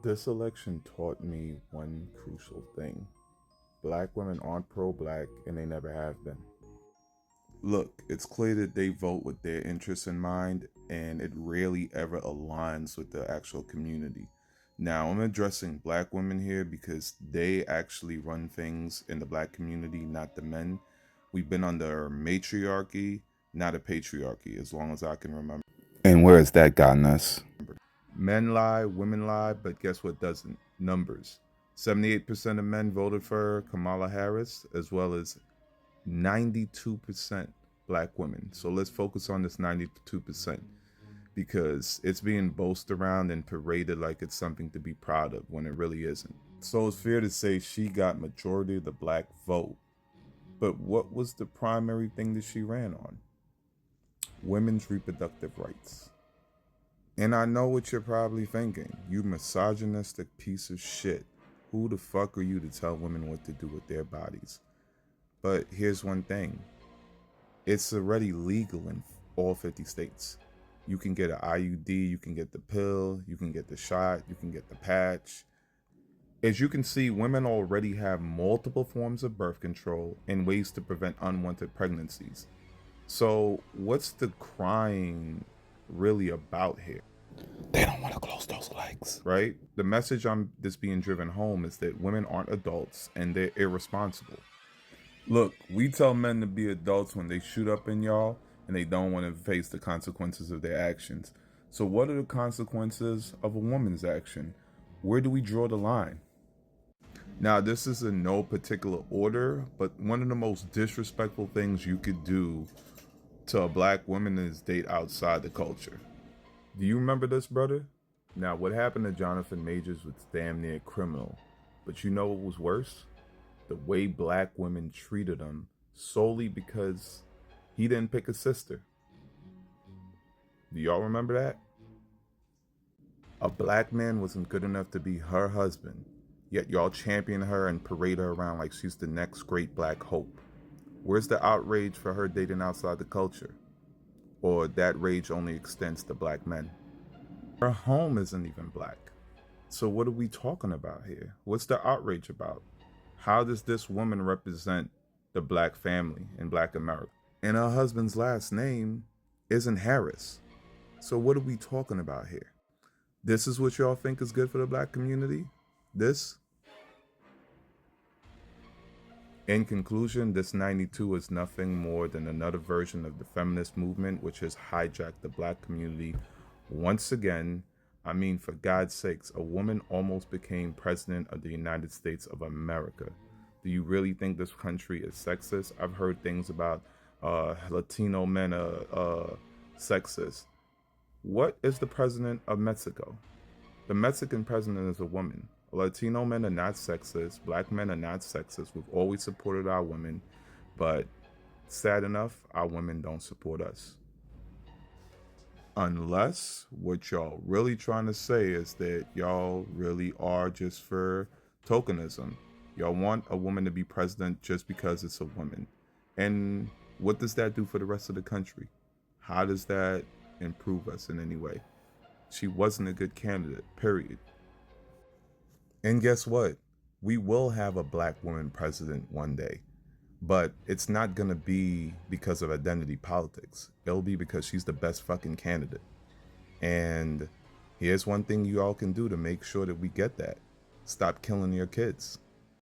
This election taught me one crucial thing. Black women aren't pro-black and they never have been. Look, it's clear that they vote with their interests in mind and it rarely ever aligns with the actual community. Now, I'm addressing black women here because they actually run things in the black community, not the men. We've been under matriarchy, not a patriarchy, as long as I can remember. And where has that gotten us? Men lie, women lie, but guess what doesn't? Numbers. 78% of men voted for Kamala Harris, as well as 92% black women. So let's focus on this 92% because it's being boasted around and paraded like it's something to be proud of when it really isn't. So it's fair to say she got majority of the black vote. But what was the primary thing that she ran on? Women's reproductive rights. And I know what you're probably thinking. You misogynistic piece of shit. Who the fuck are you to tell women what to do with their bodies? But here's one thing. It's already legal in all 50 states. You can get an IUD, you can get the pill, you can get the shot, you can get the patch. As you can see, women already have multiple forms of birth control and ways to prevent unwanted pregnancies. So what's the crying really about here? They don't want to close those legs, right? The message that's being driven home is that women aren't adults and they're irresponsible. Look, we tell men to be adults when they shoot up in y'all and they don't want to face the consequences of their actions. So what are the consequences of a woman's action? Where do we draw the line? Now, this is in no particular order, but one of the most disrespectful things you could do to a black woman is date outside the culture. Do you remember this, brother? Now, what happened to Jonathan Majors was damn near criminal. But you know what was worse? The way black women treated him solely because he didn't pick a sister. Do y'all remember that? A black man wasn't good enough to be her husband, yet y'all champion her and parade her around like she's the next great black hope. Where's the outrage for her dating outside the culture? Or that rage only extends to black men? Her home isn't even black. So what are we talking about here? What's the outrage about? How does this woman represent the black family in black America? And her husband's last name isn't Harris. So what are we talking about here? This is what y'all think is good for the black community? This? In conclusion, this 92 is nothing more than another version of the feminist movement, which has hijacked the black community once again. I mean, for God's sakes, a woman almost became president of the United States of America. Do you really think this country is sexist? I've heard things about Latino men are sexist. What is the president of Mexico? The Mexican president is a woman. Latino men are not sexist. Black men are not sexist. We've always supported our women, but sad enough, our women don't support us. Unless what y'all really trying to say is that y'all really are just for tokenism. Y'all want a woman to be president just because it's a woman. And what does that do for the rest of the country? How does that improve us in any way? She wasn't a good candidate, period. And guess what? We will have a black woman president one day, but it's not going to be because of identity politics. It'll be because she's the best fucking candidate. And here's one thing you all can do to make sure that we get that. Stop killing your kids.